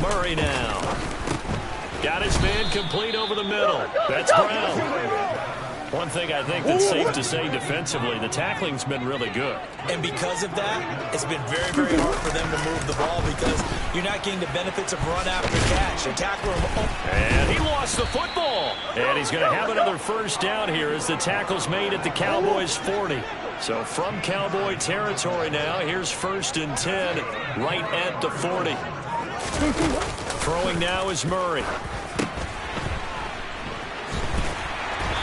Murray now. Got his man complete over the middle. That's Brown. One thing I think that's safe to say defensively, the tackling's been really good. And because of that, it's been very, very hard for them to move the ball because you're not getting the benefits of run after catch. The tackler... And he lost the football. And he's going to have another first down here as the tackle's made at the Cowboys' 40. So from Cowboy territory now, here's 1st and 10 right at the 40. Throwing now is Murray.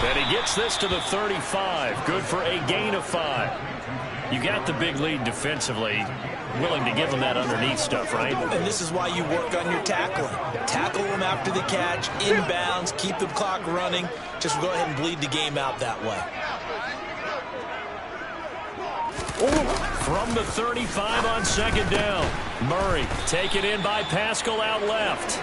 And he gets this to the 35. Good for a gain of 5. You got the big lead defensively. Willing to give them that underneath stuff, right? And this is why you work on your tackling. Tackle them after the catch, inbounds, keep the clock running. Just go ahead and bleed the game out that way. From the 35 on 2nd down. Murray taken in by Pascal out left.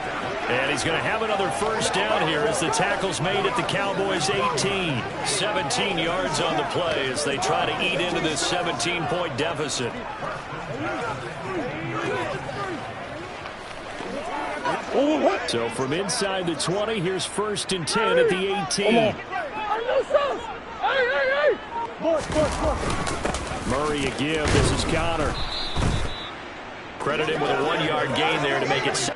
And he's going to have another first down here as the tackle's made at the Cowboys' 18. 17 yards on the play as they try to eat into this 17-point deficit. So from inside the 20, here's 1st and 10 at the 18. Murray a give. This is Connor. Credit him with a 1-yard gain there to make it.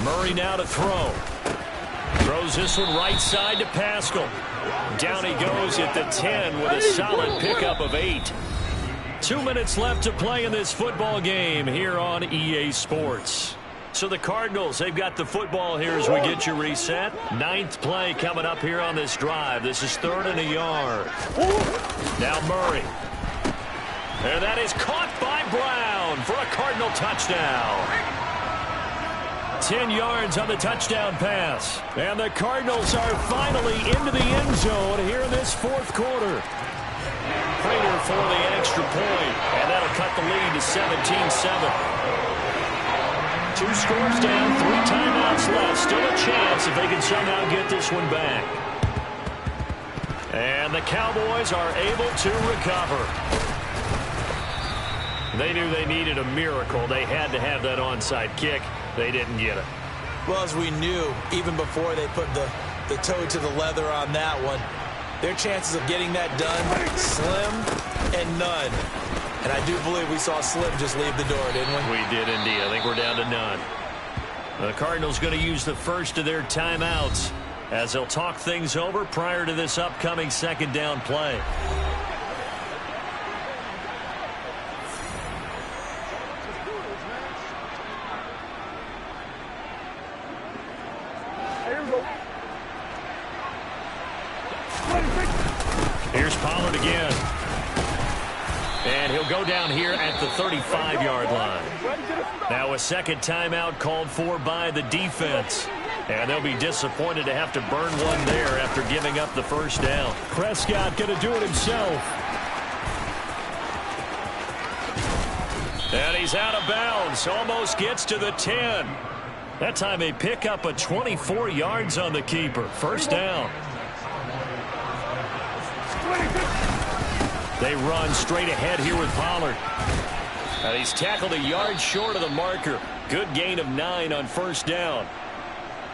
Murray now to throw. Throws this one right side to Pascal. Down he goes at the 10 with a solid pickup of 8. 2 minutes left to play in this football game here on EA Sports. So the Cardinals, they've got the football here as we get you reset. 9th play coming up here on this drive. This is 3rd and a yard. Now Murray. And that is caught by Brown for a Cardinal touchdown. 10 yards on the touchdown pass. And the Cardinals are finally into the end zone here in this 4th quarter. Prater for the extra point, and that'll cut the lead to 17-7. 2 scores down, 3 timeouts left. Still a chance if they can somehow get this one back. And the Cowboys are able to recover. They knew they needed a miracle. They had to have that onside kick. They didn't get it. Well, as we knew, even before they put the toe to the leather on that one, their chances of getting that done, slim and none. And I do believe we saw Slim just leave the door, didn't we? We did indeed. I think we're down to none. The Cardinals going to use the first of their timeouts as they'll talk things over prior to this upcoming 2nd down play. Here's Pollard again. And he'll go down here at the 35-yard line. Now a 2nd timeout called for by the defense. And they'll be disappointed to have to burn one there after giving up the 1st down. Prescott going to do it himself. And he's out of bounds. Almost gets to the 10. That time they pick up a 24 yards on the keeper. 1st down. They run straight ahead here with Pollard. And he's tackled a yard short of the marker. Good gain of 9 on 1st down.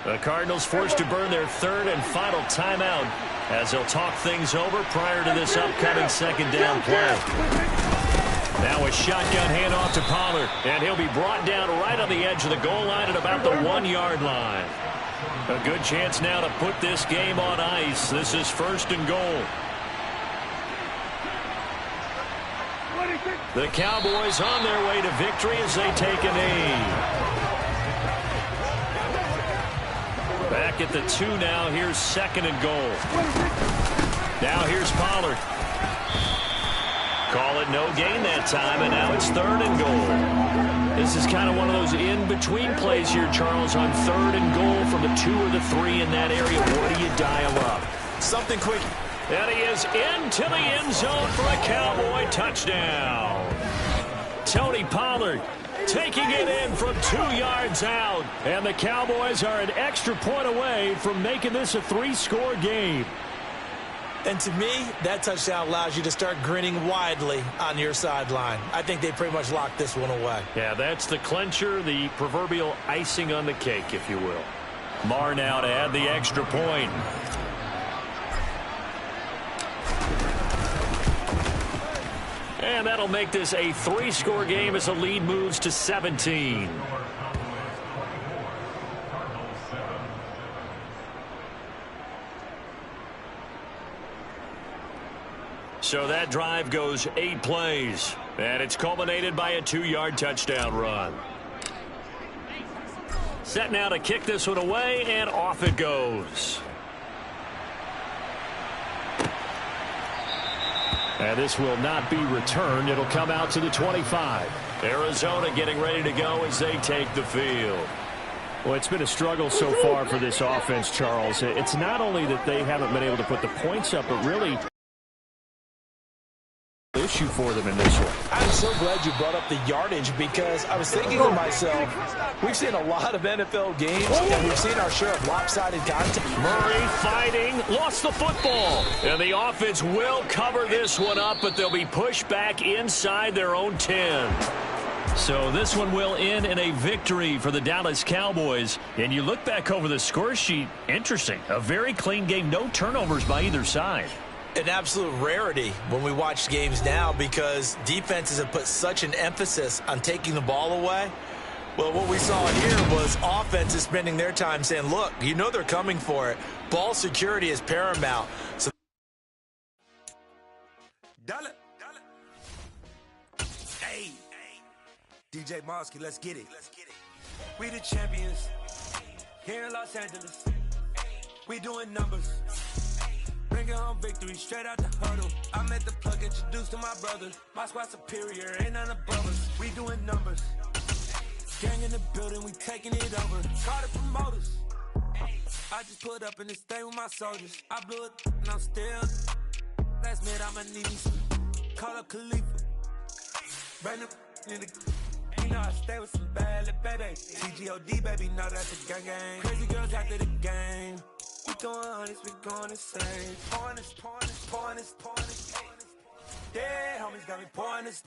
The Cardinals forced to burn their 3rd and final timeout as they'll talk things over prior to this upcoming 2nd down play. Now a shotgun handoff to Pollard, and he'll be brought down right on the edge of the goal line at about the 1-yard line. A good chance now to put this game on ice. This is 1st and goal. The Cowboys on their way to victory as they take a knee. Back at the 2 now. Here's 2nd and goal. Now here's Pollard. Call it no gain that time, and now it's 3rd and goal. This is kind of one of those in-between plays here, Charles, on 3rd and goal from the 2 or the 3 in that area. What do you dial up? Something quick. And he is into the end zone for a Cowboy touchdown. Tony Pollard taking it in from 2 yards out. And the Cowboys are an extra point away from making this a 3-score game. And to me, that touchdown allows you to start grinning widely on your sideline. I think they pretty much locked this one away. Yeah, that's the clincher, the proverbial icing on the cake, if you will. Marr now to add the extra point. And that'll make this a 3-score game as the lead moves to 17. So that drive goes 8 plays. And it's culminated by a 2-yard touchdown run. Set now to kick this one away, and off it goes. And this will not be returned. It'll come out to the 25. Arizona getting ready to go as they take the field. Well, it's been a struggle so far for this offense, Charles. It's not only that they haven't been able to put the points up, but really issue for them in this one. I'm so glad you brought up the yardage because I was thinking to myself, we've seen a lot of NFL games and we've seen our share of lopsided content. Murray fighting, lost the football. And the offense will cover this one up, but they'll be pushed back inside their own 10. So this one will end in a victory for the Dallas Cowboys. And you look back over the score sheet, interesting. A very clean game, no turnovers by either side. An absolute rarity when we watch games now because defenses have put such an emphasis on taking the ball away. Well, what we saw here was offenses spending their time saying, look, you know they're coming for it. Ball security is paramount. So Hey, DJ Mosky, let's get it. We the champions here in Los Angeles. We doing numbers. Bringing home victory straight out the huddle. I'm at the plug, introduced to my brothers. My squad superior, ain't none above us. We doing numbers. Gang in the building, we taking it over. Call the promoters. I just put up in this thing with my soldiers. I blew it and I'm still. Last minute I'ma need me some. Call up Khalifa. Bring them in the. You know I stay with some bad little baby. TGOD baby, know that's a gang gang. Crazy girls after the game. We going honest, we going insane. Pouring this. Yeah, homies got me pouring this.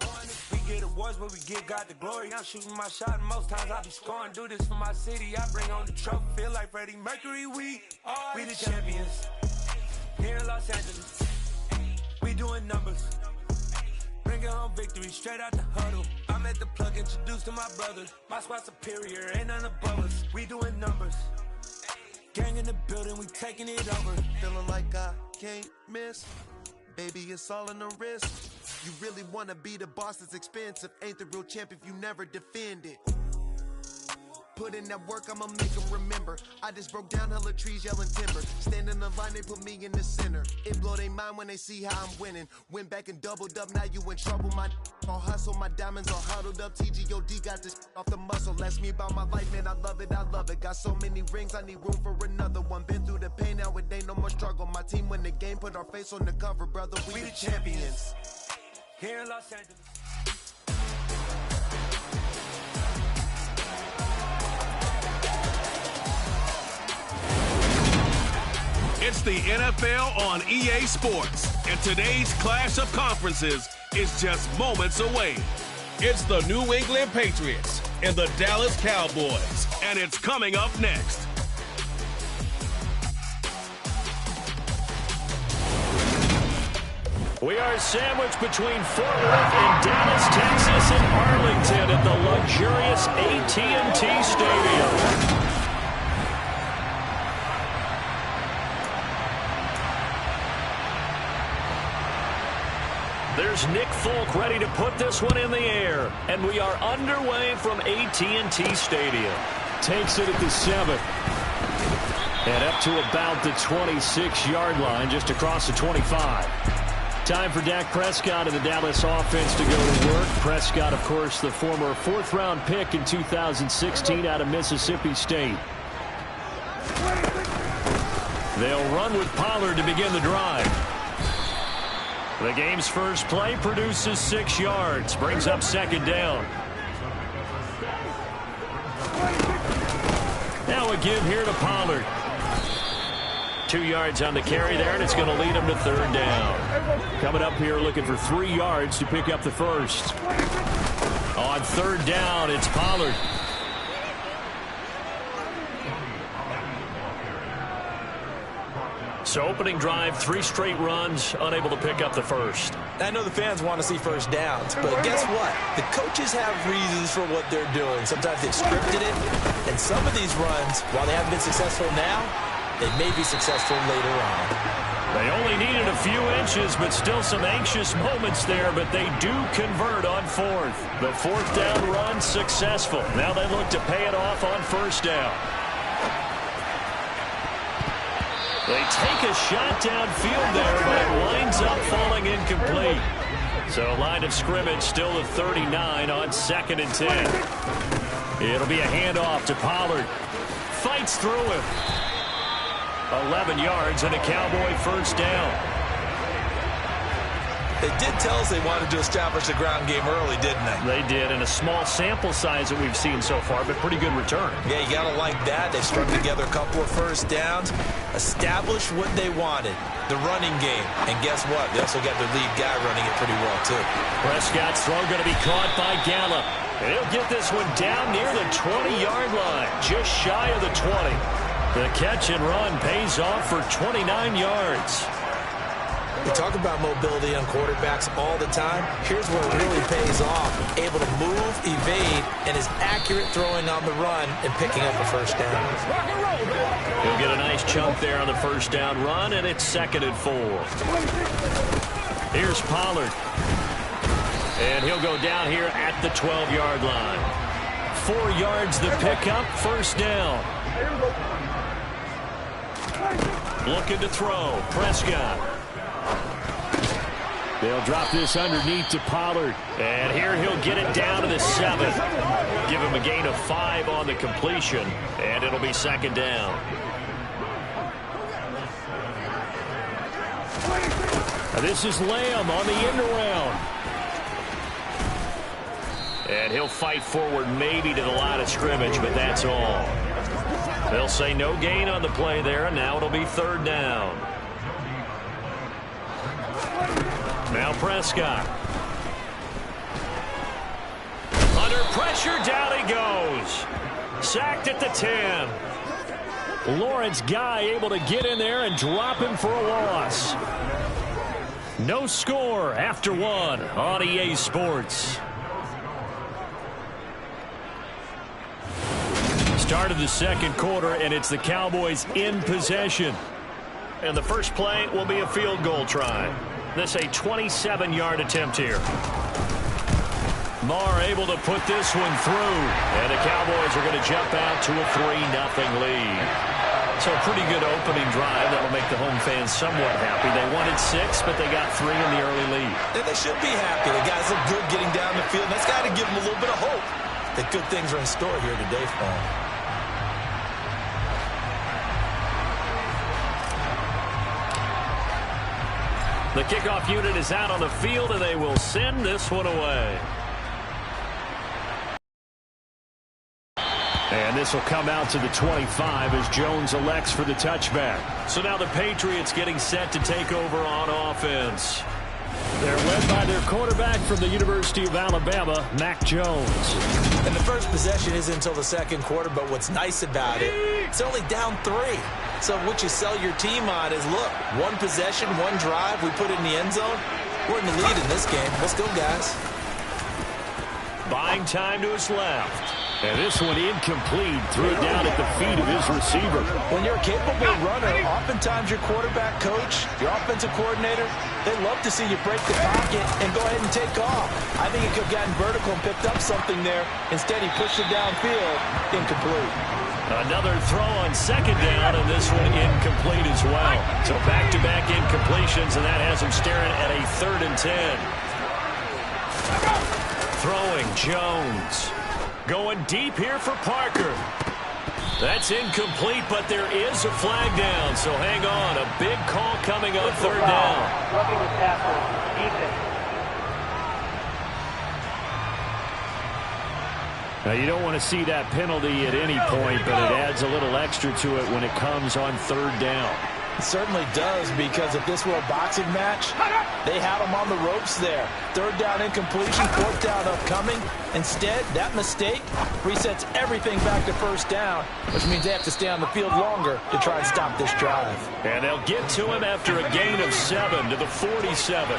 We get awards, but we give God the glory. I'm shooting my shot, and most times I be scoring. Do this for my city, I bring on the trophy. Feel like Freddie Mercury, we the champions. Here in Los Angeles, we doing numbers. Bringing home victory straight out the huddle. I'm at the plug, introduced to my brothers. My squad superior, ain't none above us. We doing numbers. Gang in the building, we taking it over. Feeling like I can't miss. Baby, it's all in the wrist. You really wanna be the boss, it's expensive. Ain't the real champ if you never defend it. Put in that work, I'ma make them remember. I just broke down hella trees, yelling timber. Stand in the line, they put me in the center. It blow they mind when they see how I'm winning. Went back and doubled up, now you in trouble. My all hustle, my diamonds all huddled up. TGOD got this off the muscle. Ask me about my life, man, I love it. Got so many rings, I need room for another one. Been through the pain, now it ain't no more struggle. My team win the game, put our face on the cover, brother. We the champions. Here in Los Angeles. It's the NFL on EA Sports, and today's clash of conferences is just moments away. It's the New England Patriots and the Dallas Cowboys, and it's coming up next. We are sandwiched between Fort Worth and Dallas, Texas, and Arlington at the luxurious AT&T Stadium. There's Nick Folk ready to put this one in the air, and we are underway from AT&T Stadium. Takes it at the 7th. And up to about the 26-yard line, just across the 25. Time for Dak Prescott and the Dallas offense to go to work. Prescott, of course, the former 4th-round pick in 2016 out of Mississippi State. They'll run with Pollard to begin the drive. The game's first play produces 6 yards, brings up 2nd down. Now a give here to Pollard. 2 yards on the carry there, and it's going to lead him to 3rd down. Coming up here looking for 3 yards to pick up the first. On 3rd down, it's Pollard. So opening drive, 3 straight runs, unable to pick up the first. I know the fans want to see first downs, but guess what? The coaches have reasons for what they're doing. Sometimes they've scripted it, and some of these runs, while they haven't been successful now, they may be successful later on. They only needed a few inches, but still some anxious moments there, but they do convert on 4th. The 4th down run successful. Now they look to pay it off on 1st down. They take a shot downfield there, but it winds up falling incomplete. So line of scrimmage still at 39 on 2nd and 10. It'll be a handoff to Pollard. Fights through him. 11 yards and a Cowboy 1st down. They did tell us they wanted to establish the ground game early, didn't they? They did, in a small sample size that we've seen so far, but pretty good return. Yeah, you got to like that. They strung together a couple of 1st downs, established what they wanted, the running game. And guess what? They also got their lead guy running it pretty well, too. Prescott's throw going to be caught by Gallup. And he'll get this one down near the 20-yard line, just shy of the 20. The catch and run pays off for 29 yards. We talk about mobility on quarterbacks all the time. Here's where it really pays off. Able to move, evade, and is accurate throwing on the run and picking up a first down. He'll get a nice chunk there on the first down run, and it's 2nd and 4. Here's Pollard. And he'll go down here at the 12-yard line. 4 yards the pickup, first down. Looking to throw. Prescott. They'll drop this underneath to Pollard. And here he'll get it down to the 7. Give him a gain of 5 on the completion, and it'll be 2nd down. Now this is Lamb on the end around. And he'll fight forward maybe to the line of scrimmage, but that's all. They'll say no gain on the play there, and now it'll be 3rd down. Now Prescott. Under pressure, down he goes. Sacked at the 10. Lawrence Guy able to get in there and drop him for a loss. No score after 1 on EA Sports. Start of the 2nd quarter, and it's the Cowboys in possession. And the first play will be a field goal try. This a 27-yard attempt here. Marr able to put this one through. And the Cowboys are going to jump out to a 3-0 lead. So a pretty good opening drive. That'll make the home fans somewhat happy. They wanted 6, but they got 3 in the early lead. And they should be happy. The guys look good getting down the field. That's got to give them a little bit of hope that good things are in store here today for them. The kickoff unit is out on the field, and they will send this one away. And this will come out to the 25 as Jones elects for the touchback. So now the Patriots getting set to take over on offense. They're led by their quarterback from the University of Alabama, Mac Jones. And the first possession isn't until the 2nd quarter, but what's nice about it, it's only down 3. So what you sell your team on is, look, 1 possession, 1 drive, we put it in the end zone. We're in the lead in this game. Let's go, guys. Buying time to his left. And this one incomplete. Threw it down at the feet of his receiver. When you're a capable runner, oftentimes your quarterback coach, your offensive coordinator, they love to see you break the pocket and go ahead and take off. I think he could have gotten vertical and picked up something there. Instead, he pushed it downfield. Incomplete. Another throw on 2nd down, and this one incomplete as well. So back-to-back incompletions, and that has him staring at a 3rd and 10. Throwing Jones. Going deep here for Parker. That's incomplete, but there is a flag down, so hang on. A big call coming on 3rd down. Roughing the tackle, defense. Now, you don't want to see that penalty at any point, but it adds a little extra to it when it comes on 3rd down. It certainly does, because if this were a boxing match, they had him on the ropes there. 3rd down incompletion, 4th down upcoming. Instead, that mistake resets everything back to 1st down, which means they have to stay on the field longer to try and stop this drive. And they'll get to him after a gain of 7 to the 47.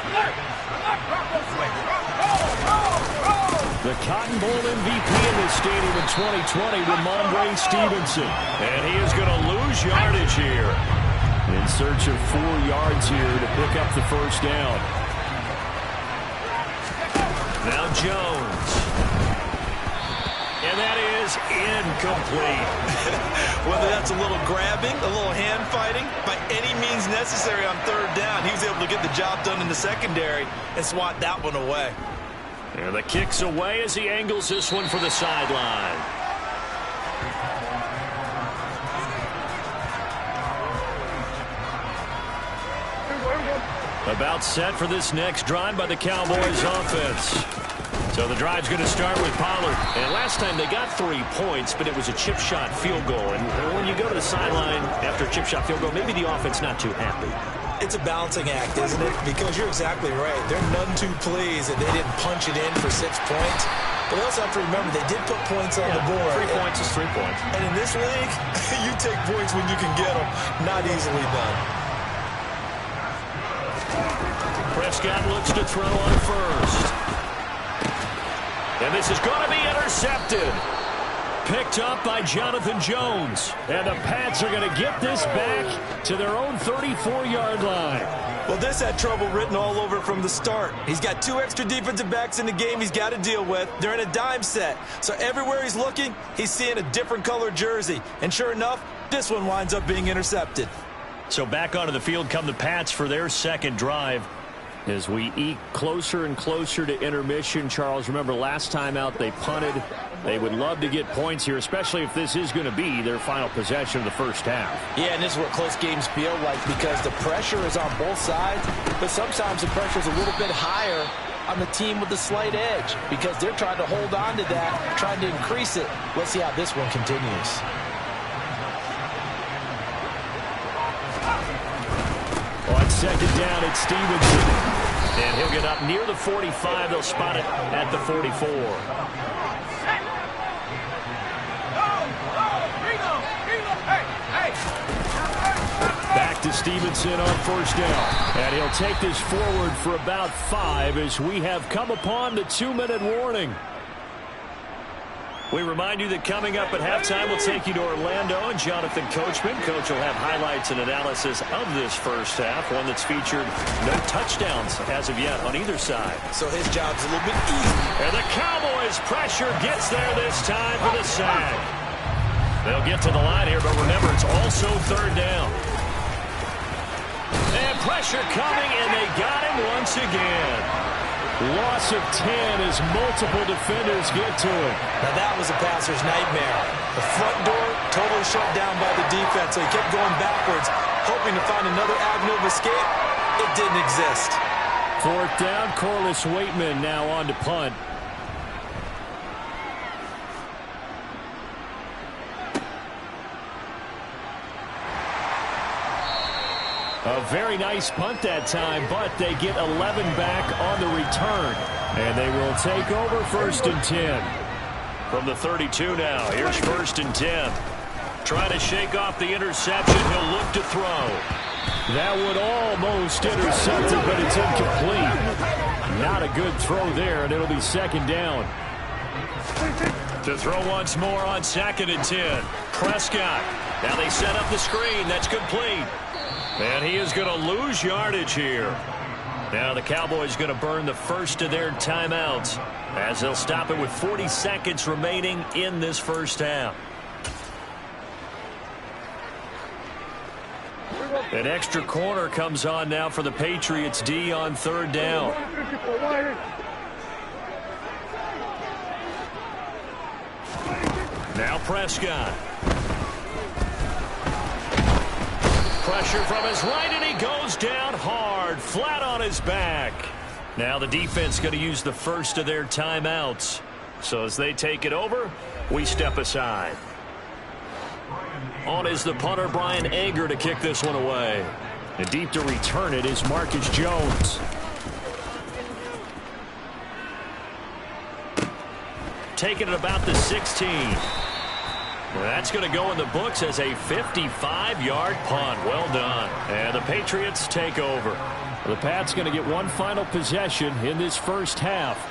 The Cotton Bowl MVP in this stadium in 2020, Ramondre Stevenson. And he is going to lose yardage here. In search of 4 yards here to pick up the first down. Now Jones. And that is incomplete. Whether that's a little grabbing, a little hand fighting, by any means necessary on 3rd down, he was able to get the job done in the secondary and swat that one away. And the kick's away as he angles this one for the sideline. About set for this next drive by the Cowboys offense. So the drive's going to start with Pollard. And last time they got 3 points, but it was a chip shot field goal. And when you go to the sideline after a chip shot field goal, maybe the offense not too happy. It's a balancing act, isn't it? Because you're exactly right. They're none too pleased that they didn't punch it in for 6 points. But we also have to remember they did put points on the board. 3 points is 3 points. And in this league, you take points when you can get them. Not easily done. Prescott looks to throw on first. And this is going to be intercepted. Picked up by Jonathan Jones. And the Pats are going to get this back to their own 34-yard line. Well, this had trouble written all over it from the start. He's got 2 extra defensive backs in the game he's got to deal with. They're in a dime set. So everywhere he's looking, he's seeing a different color jersey. And sure enough, this one winds up being intercepted. So back onto the field come the Pats for their second drive. As we eke closer and closer to intermission, Charles, remember last time out they punted. They would love to get points here, especially if this is going to be their final possession of the first half. Yeah, and this is what close games feel like because the pressure is on both sides, but sometimes the pressure is a little bit higher on the team with the slight edge because they're trying to hold on to that, trying to increase it. Let's see how this one continues. On second down, it's Stevenson. And he'll get up near the 45. They'll spot it at the 44. Back to Stevenson on first down. And he'll take this forward for about 5 as we have come upon the 2-minute warning. We remind you that coming up at halftime, we'll take you to Orlando and Jonathan Coachman. Coach will have highlights and analysis of this first half, one that's featured no touchdowns as of yet on either side. So his job's a little bit easy. And the Cowboys' pressure gets there this time for the sack. They'll get to the line here, but remember, it's also third down. And pressure coming, and they got him once again. Loss of 10 as multiple defenders get to it. Now that was a passer's nightmare. The front door totally shut down by the defense, so he kept going backwards, hoping to find another avenue of escape. It didn't exist. Fourth down, Corliss Waitman now on to punt. A very nice punt that time, but they get 11 back on the return. And they will take over first and 10. From the 32 now, here's first and 10. Trying to shake off the interception. He'll look to throw. That would almost intercept it, but it's incomplete. Not a good throw there, and it'll be second down. To throw once more on second and 10. Prescott. Now they set up the screen. That's complete. And he is going to lose yardage here. Now the Cowboys going to burn the first of their timeouts as they'll stop it with 40 seconds remaining in this first half. An extra corner comes on now for the Patriots D on third down. Now Prescott. Pressure from his right, and he goes down hard, flat on his back. Now the defense going to use the first of their timeouts. So as they take it over, we step aside. On is the punter, Brian Anger, to kick this one away. And deep to return it is Marcus Jones. Taking it about the 16. Well, that's going to go in the books as a 55-yard punt. Well done. And the Patriots take over. The Pats going to get one final possession in this first half.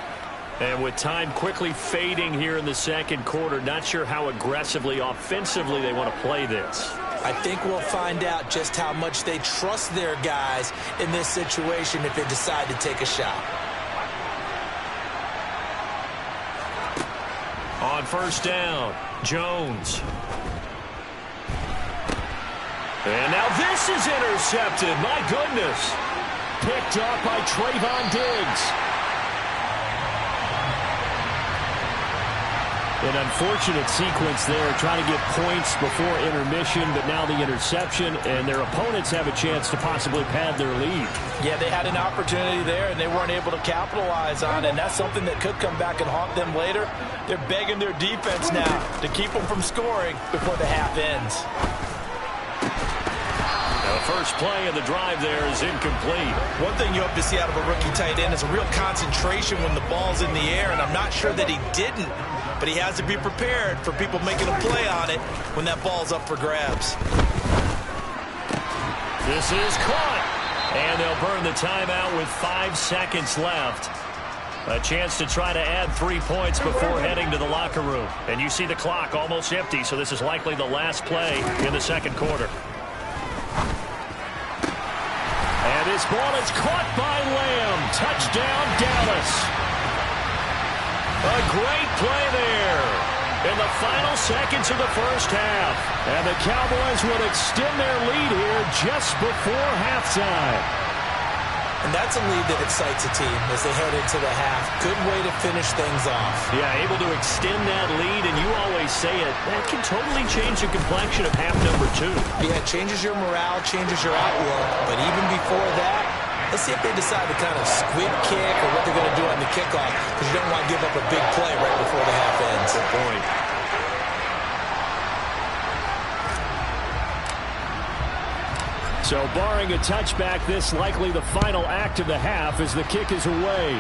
And with time quickly fading here in the second quarter, not sure how aggressively, offensively they want to play this. I think we'll find out just how much they trust their guys in this situation if they decide to take a shot. On first down, Jones. And now this is intercepted. My goodness. Picked up by Trayvon Diggs. An unfortunate sequence there, trying to get points before intermission, but now the interception, and their opponents have a chance to possibly pad their lead. Yeah, they had an opportunity there, and they weren't able to capitalize on it, and that's something that could come back and haunt them later. They're begging their defense now to keep them from scoring before the half ends. The first play of the drive there is incomplete. One thing you hope to see out of a rookie tight end is a real concentration when the ball's in the air, and I'm not sure that he didn't. But he has to be prepared for people making a play on it when that ball's up for grabs. This is caught. And they'll burn the timeout with 5 seconds left. A chance to try to add 3 points before heading to the locker room. And you see the clock almost empty, so this is likely the last play in the second quarter. And this ball is caught by Lamb. Touchdown, Dallas. A great play there in the final seconds of the first half. And the Cowboys will extend their lead here just before halftime. And that's a lead that excites a team as they head into the half. Good way to finish things off. Yeah, able to extend that lead, and you always say it, that can totally change the complexion of half number 2. Yeah, it changes your morale, changes your outlook. But even before that, let's see if they decide to kind of squib kick or what they're going to do on the kickoff, because you don't want to give up a big play right before the half ends. Good point. So barring a touchback, this likely the final act of the half as the kick is away.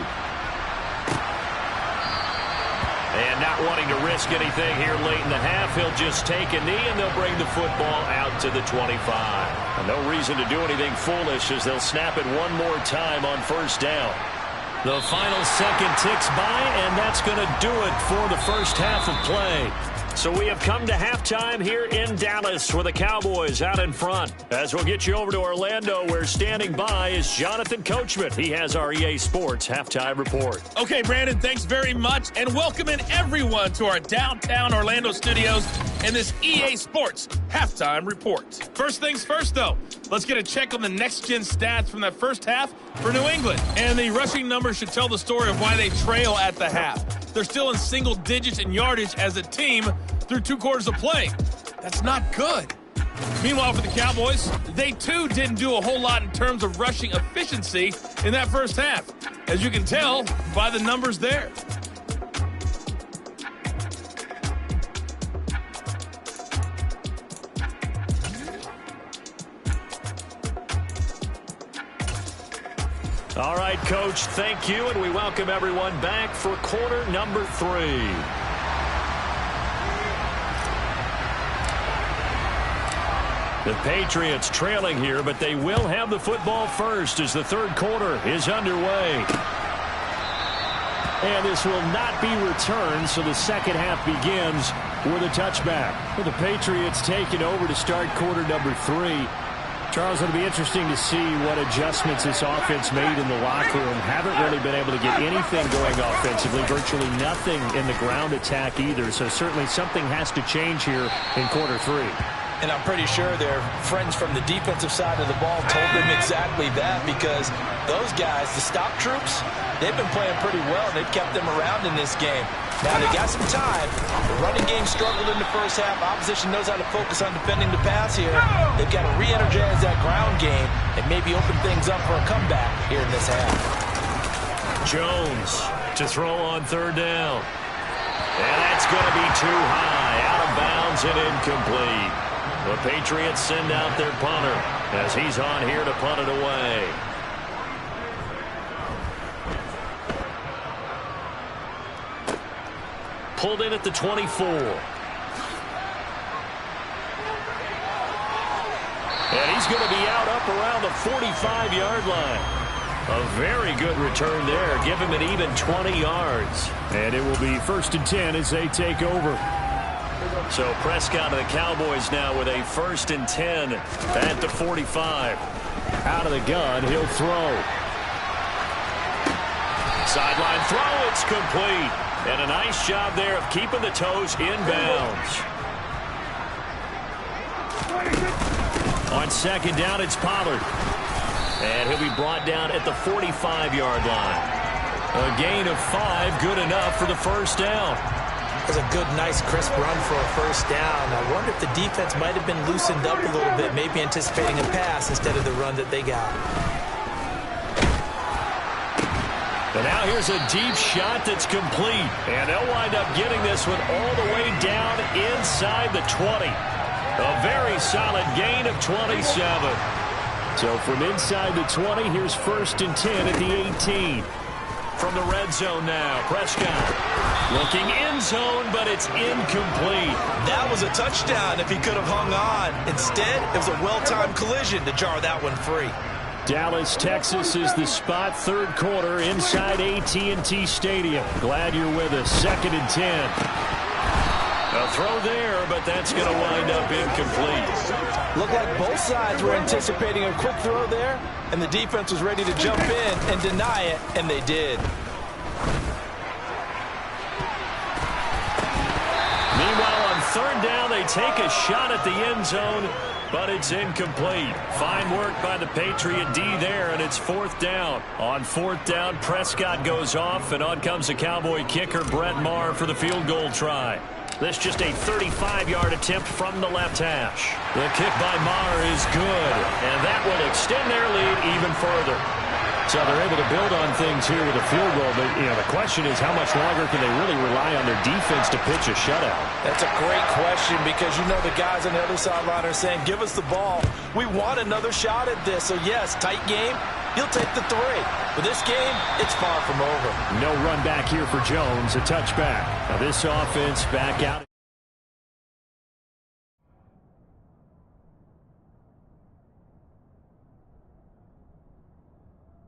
And not wanting to risk anything here late in the half, he'll just take a knee and they'll bring the football out to the 25. And no reason to do anything foolish as they'll snap it one more time on first down. The final second ticks by, and that's going to do it for the first half of play. So we have come to halftime here in Dallas with the Cowboys out in front. As we'll get you over to Orlando, where standing by is Jonathan Coachman. He has our EA Sports halftime report. Okay, Brandon, thanks very much, and welcome in everyone to our downtown Orlando studios and this EA Sports halftime report. First things first, though, let's get a check on the next-gen stats from that first half for New England. And the rushing numbers should tell the story of why they trail at the half. They're still in single digits in yardage as a team through 2 quarters of play. That's not good. Meanwhile, for the Cowboys, they too didn't do a whole lot in terms of rushing efficiency in that first half, as you can tell by the numbers there. All right, Coach, thank you, and we welcome everyone back for quarter number 3. The Patriots trailing here, but they will have the football first as the third quarter is underway. And this will not be returned, so the second half begins with a touchback. With the Patriots taking over to start quarter number 3. Charles, it'll be interesting to see what adjustments this offense made in the locker room. Haven't really been able to get anything going offensively, virtually nothing in the ground attack either. So certainly something has to change here in quarter 3. And I'm pretty sure their friends from the defensive side of the ball told them exactly that, because those guys, the stop troops, they've been playing pretty well, and they've kept them around in this game. Now, they got some time. The running game struggled in the first half. Opposition knows how to focus on defending the pass here. They've got to re-energize that ground game and maybe open things up for a comeback here in this half. Jones to throw on third down. And that's going to be too high. Out of bounds and incomplete. The Patriots send out their punter as he's on here to punt it away. Pulled in at the 24. And he's going to be out up around the 45-yard line. A very good return there. Give him an even 20 yards. And it will be 1st and 10 as they take over. So Prescott and the Cowboys now with a 1st and 10 at the 45. Out of the gun, he'll throw. Sideline throw, it's complete. And a nice job there of keeping the toes inbounds. On second down, it's Pollard. And he'll be brought down at the 45-yard line. A gain of 5, good enough for the first down. It was a good, nice, crisp run for a first down. I wonder if the defense might have been loosened up a little bit, maybe anticipating a pass instead of the run that they got. And now here's a deep shot that's complete. And they'll wind up getting this one all the way down inside the 20. A very solid gain of 27. So from inside the 20, here's 1st and 10 at the 18. From the red zone now, Prescott looking end zone, but it's incomplete. That was a touchdown if he could have hung on. Instead, it was a well-timed collision to jar that one free. Dallas, Texas is the spot. Third quarter inside AT&T Stadium. Glad you're with us. 2nd and 10. A throw there, but that's going to wind up incomplete. Looked like both sides were anticipating a quick throw there, and the defense was ready to jump in and deny it, and they did. Meanwhile, on 3rd down, they take a shot at the end zone, but it's incomplete. Fine work by the Patriot D there, and it's 4th down. On 4th down, Prescott goes off, and on comes the Cowboy kicker, Brett Maher, for the field goal try. This just a 35-yard attempt from the left hash. The kick by Maher is good, and that will extend their lead even further. So they're able to build on things here with a field goal, but the question is how much longer can they really rely on their defense to pitch a shutout? That's a great question because the guys on the other sideline are saying, give us the ball. We want another shot at this. So, yes, tight game. You'll take the 3. But this game, it's far from over. No run back here for Jones. A touchback. Now this offense back out.